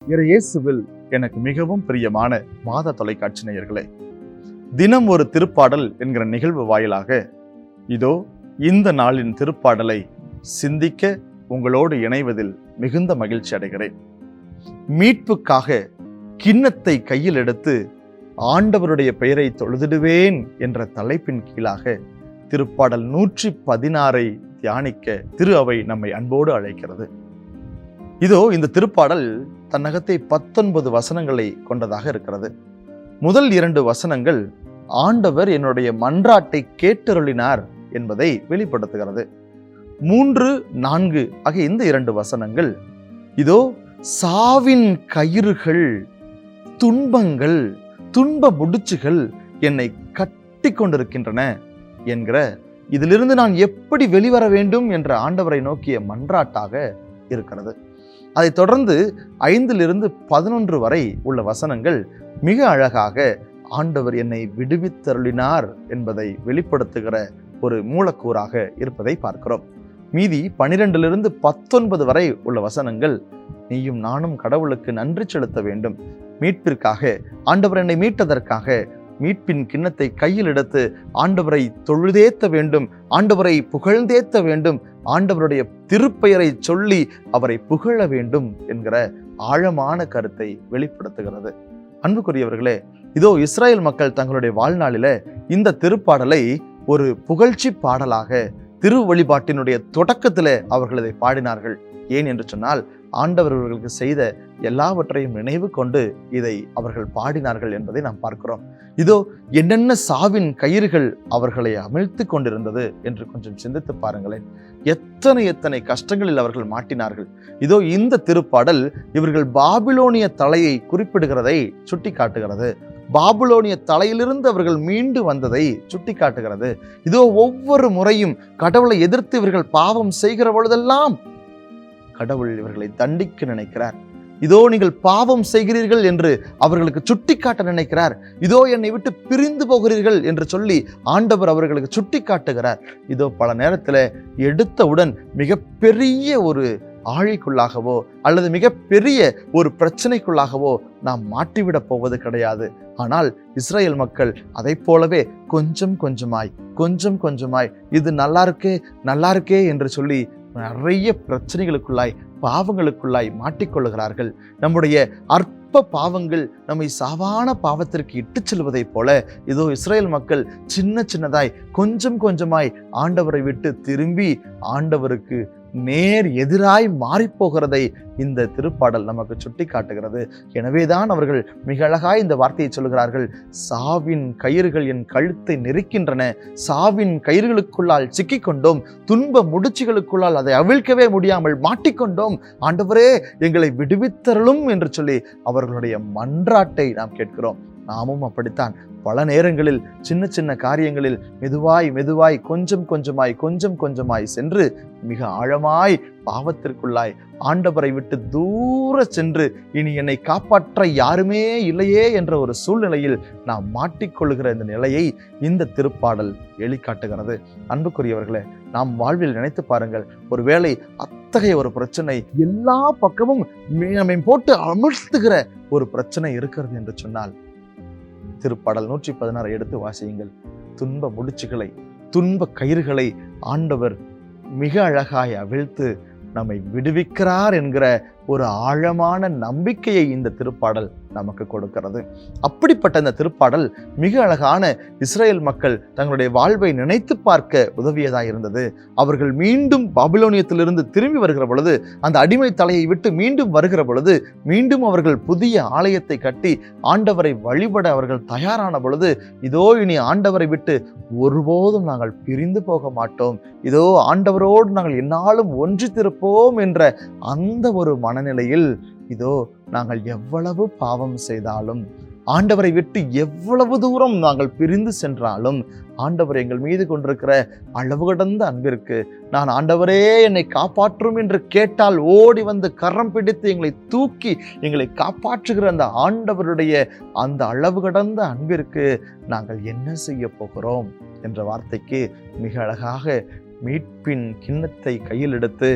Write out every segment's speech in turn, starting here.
இயேசுவில் எனக்கு மிகவும் பிரியமான மாத தொலைக்காட்சி நேயர்களே, தினம் ஒரு திருப்பாடல் என்கிற நிகழ்வு வாயிலாக இதோ இந்த நாளின் திருப்பாடலை சிந்திக்க உங்களோடு இணைவதில் மிகுந்த மகிழ்ச்சி அடைகிறேன். மீட்புக்காக கிண்ணத்தை கையில் எடுத்து ஆண்டவருடைய பெயரை தொழுதிடுவேன் என்ற தலைப்பின் கீழாக திருப்பாடல் 116 தியானிக்க திரு அவை நம்மை அன்போடு அழைக்கிறது. இதோ இந்த திருப்பாடல் தன்னகத்தை 19 வசனங்களை கொண்டதாக இருக்கிறது. முதல் 2 வசனங்கள் ஆண்டவர் என்னுடைய மன்றாட்டை கேட்டருளினார் என்பதை வெளிப்படுத்துகிறது. 3, 4 ஆகிய இந்த 2 வசனங்கள் இதோ சாவின் கயிறுகள், துன்பங்கள், துன்ப முடிச்சுகள் என்னை கட்டி கொண்டிருக்கின்றன என்கிற, இதிலிருந்து நான் எப்படி வெளிவர வேண்டும் என்ற ஆண்டவரை நோக்கிய மன்றாட்டாக இருக்கிறது. அதை தொடர்ந்து 5 11 வரை உள்ள வசனங்கள் மிக அழகாக ஆண்டவர் என்னை விடுவித்தருளினார் என்பதை வெளிப்படுத்துகிற ஒரு மூலக்கூறாக இருப்பதை பார்க்கிறோம். மீதி 12 19 வரை உள்ள வசனங்கள் நீயும் நானும் கடவுளுக்கு நன்றி செலுத்த வேண்டும், மீட்பிற்காக ஆண்டவர் என்னை மீட்டதற்காக மீட்பின் கிண்ணத்தை கையில் எடுத்து ஆண்டவரை தொழுதேத்த வேண்டும், ஆண்டவரை புகழ்ந்தேத்த வேண்டும், ஆண்டவருடைய திருப்பெயரை சொல்லி அவரை புகழ வேண்டும் என்கிற ஆழமான கருத்தை வெளிப்படுத்துகிறது. அன்புக்குரியவர்களே, இதோ இஸ்ரேல் மக்கள் தங்களுடைய வாழ்நாளில இந்த திருப்பாடலை ஒரு புகழ்ச்சி பாடலாக திரு வழிபாட்டினுடைய தொடக்கத்திலே அவர்கள் இதை பாடினார்கள். ஏன் என்று சொன்னால் ஆண்டவர் அவர்களுக்கு செய்த எல்லாவற்றையும் நினைவு கொண்டு இதை அவர்கள் பாடினார்கள் என்பதை நாம் பார்க்கிறோம். இதோ என்னென்ன சாவின் கயிறுகள் அவர்களை அமிழ்த்து கொண்டிருந்தது என்று கொஞ்சம் சிந்தித்து பாருங்களேன். எத்தனை கஷ்டங்களில் அவர்கள் மாட்டினார்கள். இதோ இந்த திருப்பாடல் இவர்கள் பாபிலோனிய தலையை குறிப்பிடுகிறதை சுட்டி காட்டுகிறது. பாபிலோனிய தலையிலிருந்து அவர்கள் மீண்டு வந்ததை சுட்டி காட்டுகிறது. இதோ ஒவ்வொரு முறையும் கடவுளை எதிர்த்து இவர்கள் பாவம் செய்கிற பொழுதெல்லாம் கடவுள் இவர்களை தண்டிக்க நினைக்கிறார். இதோ நீங்கள் பாவம் செய்கிறீர்கள் என்று அவர்களுக்கு சுட்டி காட்ட நினைக்கிறார். இதோ என்னை விட்டு பிரிந்து போகிறீர்கள் என்று சொல்லி ஆண்டவர் அவர்களுக்கு சுட்டி காட்டுகிறார். இதோ பல நேரத்தில் எடுத்தவுடன் மிகப்பெரிய ஒரு ஆழிக்குள்ளாகவோ அல்லது மிகப்பெரிய ஒரு பிரச்சனைக்குள்ளாகவோ நாம் மாட்டிவிடப் போவது கிடையாது. ஆனால் இஸ்ரேல் மக்கள் அதை போலவே கொஞ்சம் கொஞ்சமாய் இது நல்லா இருக்கே என்று சொல்லி நிறைய பிரச்சனைகளுக்குள்ளாய் பாவங்களுக்குள்ளாய் மாட்டிக்கொள்ளுகிறார்கள். நம்முடைய அற்ப பாவங்கள் நம்மை சாவான பாவத்திற்கு இட்டு செல்வதைப் போல இதோ இஸ்ரேல் மக்கள் சின்னதாய் கொஞ்சமாய் ஆண்டவரை விட்டு திரும்பி ஆண்டவருக்கு நேர் எதிராய் மாறிப்போகிறதை இந்த திருப்பாடல் நமக்கு சுட்டி காட்டுகிறது. எனவேதான் அவர்கள் மிக அழகாய் இந்த வார்த்தையை சொல்கிறார்கள், சாவின் கயிறுகள் என் கழுத்தை நெருக்கின்றன, சாவின் கயிறுகளுக்குள்ளால் சிக்கிக்கொண்டோம், துன்ப முடிச்சுகளுக்குள்ளால் அதை அவிழ்க்கவே முடியாமல் மாட்டிக்கொண்டோம், ஆண்டவரே எங்களை விடுவித்தருளும் என்று சொல்லி அவர்களுடைய மன்றாட்டை நாம் கேட்கிறோம். நாமும் அப்படித்தான் பல நேரங்களில் சின்ன காரியங்களில் மெதுவாய் கொஞ்சமாய் சென்று மிக ஆழமாய் பாவத்திற்குள்ளாய் ஆண்டவரை விட்டு தூர சென்று இனி என்னை காப்பாற்ற யாருமே இல்லையே என்ற ஒரு சூழ்நிலையில் நாம் மாட்டிக்கொள்ளுகிற இந்த நிலையை இந்த திருப்பாடல் வெளிக்காட்டுகிறது. அன்புக்குரியவர்களே, நாம் வாழ்வில் நினைத்து பாருங்கள், ஒருவேளை அத்தகைய ஒரு பிரச்சனை எல்லா பக்கமும் நம்மை போட்டு அமிழ்த்துகிற ஒரு பிரச்சனை இருக்கிறது என்று சொன்னால் திருப்பாடல் 116 எடுத்து வாசியுங்கள். துன்ப முடிச்சுகளை, துன்ப கயிறுகளை ஆண்டவர் மிக அழகாய் அவிழ்த்து நம்மை விடுவிக்கிறார் என்கிற ஒரு ஆழமான நம்பிக்கையை இந்த திருப்பாடல் நமக்கு கொடுக்கிறது. அப்படிப்பட்ட இந்த திருப்பாடல் மிக அழகான இஸ்ரேல் மக்கள் தங்களுடைய வாழ்வை நினைத்து பார்க்க உதவியதாக இருந்தது. அவர்கள் மீண்டும் பாபிலோனியத்திலிருந்து திரும்பி வருகிற பொழுது, அந்த அடிமை தலையை விட்டு மீண்டும் வருகிற பொழுது, மீண்டும் அவர்கள் புதிய ஆலயத்தை கட்டி ஆண்டவரை வழிபட அவர்கள் தயாரான பொழுது, இதோ இனி ஆண்டவரை விட்டு ஒருபோதும் நாங்கள் பிரிந்து போக மாட்டோம், இதோ ஆண்டவரோடு நாங்கள் எந்நாளும் ஒன்றித்திருப்போம் என்ற அந்த ஒரு மனநிலையில் இதோ நாங்கள் எவ்வளவு பாவம் செய்தாலும், ஆண்டவரை விட்டு எவ்வளவு தூரம் நாங்கள் பிரிந்து சென்றாலும், ஆண்டவர் எங்கள் மீது கொண்டிருக்கிற அளவு கடந்த அன்பிற்கு, நான் ஆண்டவரே என்னை காப்பாற்றும் என்று கேட்டால் ஓடி வந்து கரம் பிடித்து எங்களை தூக்கி எங்களை காப்பாற்றுகிற அந்த ஆண்டவருடைய அந்த அளவு கடந்த அன்பிற்கு நாங்கள் என்ன செய்ய போகிறோம் என்ற வார்த்தைக்கு மிக அழகாக மீட்பின் கிண்ணத்தை கையில் எடுத்து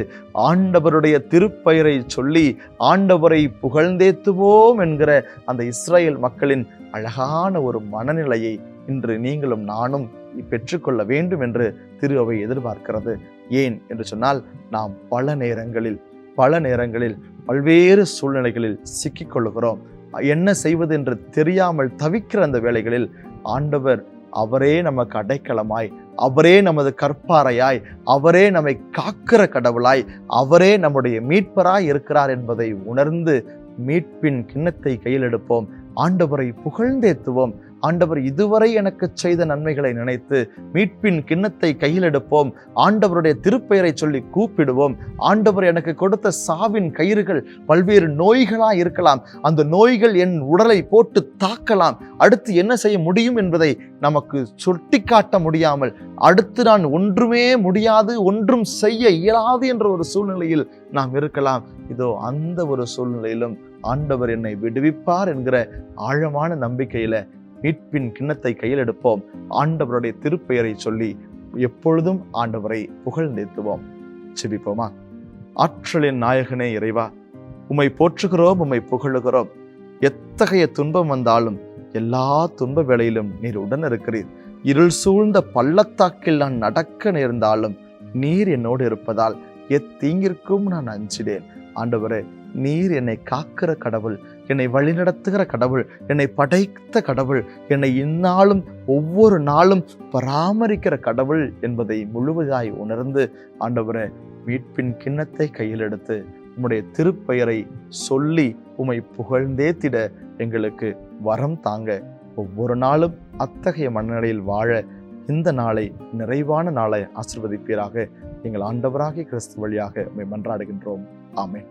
ஆண்டவருடைய திருப்பெயரை சொல்லி ஆண்டவரை புகழ்ந்தேத்துவோம் என்கிற அந்த இஸ்ரேல் மக்களின் அழகான ஒரு மனநிலையை இன்று நீங்களும் நானும் பெற்றுக்கொள்ள வேண்டும் என்று திரு அவை எதிர்பார்க்கிறது. ஏன் என்று சொன்னால், நாம் பல நேரங்களில் பல்வேறு சூழ்நிலைகளில் சிக்கிக்கொள்ளுகிறோம். என்ன செய்வது என்று தெரியாமல் தவிக்கிற அந்த வேளைகளில் ஆண்டவர் அவரே நமக்கு அடைக்கலமாய், அவரே நமது கற்பாரையாய், அவரே நம்மை காக்கிற கடவுளாய், அவரே நம்முடைய மீட்பராய் இருக்கிறார் என்பதை உணர்ந்து மீட்பின் கிண்ணத்தை கையில் எடுப்போம். ஆண்டவரை புகழ்ந்தேத்துவோம். ஆண்டவர் இதுவரை எனக்கு செய்த நன்மைகளை நினைத்து மீட்பின் கிண்ணத்தை கையில் எடுப்போம். ஆண்டவருடைய திருப்பெயரை சொல்லி கூப்பிடுவோம். ஆண்டவர் எனக்கு கொடுத்த சாவின் கயிறுகள் பல்வேறு நோய்களாய் இருக்கலாம். அந்த நோய்கள் என் உடலை போட்டு தாக்கலாம். அடுத்து என்ன செய்ய முடியும் என்பதை நமக்கு சுட்டிக்காட்ட முடியாமல், அடுத்து நான் ஒன்றுமே முடியாது, ஒன்றும் செய்ய இயலாது என்ற ஒரு சூழ்நிலையில் நாம் இருக்கலாம். இதோ அந்த ஒரு சூழ்நிலையிலும் ஆண்டவர் என்னை விடுவிப்பார் என்கிற ஆழமான நம்பிக்கையில மீட்பின் கிண்ணத்தை கையில் எடுப்போம். ஆண்டவருடைய திருப்பெயரை சொல்லி எப்பொழுதும் ஆண்டவரை புகழ்ந்தேத்துவோம். செபிப்போமா. ஆற்றலின் நாயகனே இறைவா, உம்மை போற்றுகிறோம், உம்மை புகழுகிறோம். எத்தகைய துன்பம் வந்தாலும் எல்லா துன்ப வேளையிலும் நீர் உடன் இருக்கிறீர். இருள் சூழ்ந்த பள்ளத்தாக்கில் நான் நடக்க நேர்ந்தாலும் நீர் என்னோடு இருப்பதால் எத்தீங்கிற்கும் நான் அஞ்சிடேன். ஆண்டவரே, நீர் என்னை காக்கிற கடவுள், என்னை வழிநடத்துகிற கடவுள், என்னை படைத்த கடவுள், என்னை இந்நாளும் ஒவ்வொரு நாளும் பராமரிக்கிற கடவுள் என்பதை முழுவதாய் உணர்ந்து ஆண்டவரே, மீட்பின் கிண்ணத்தை கையில் எடுத்து உம்முடைய திருப்பெயரை சொல்லி உம்மை புகழ்ந்தேத்திட எங்களுக்கு வரம் தாங்க. ஒவ்வொரு நாளும் அத்தகைய மனநிலையில் வாழ இந்த நாளை நிறைவான நாளை ஆசீர்வதிப்பீராக. எங்கள் ஆண்டவராகிய கிறிஸ்து வழியாக உம்மை மன்றாடுகின்றோம். ஆமென்.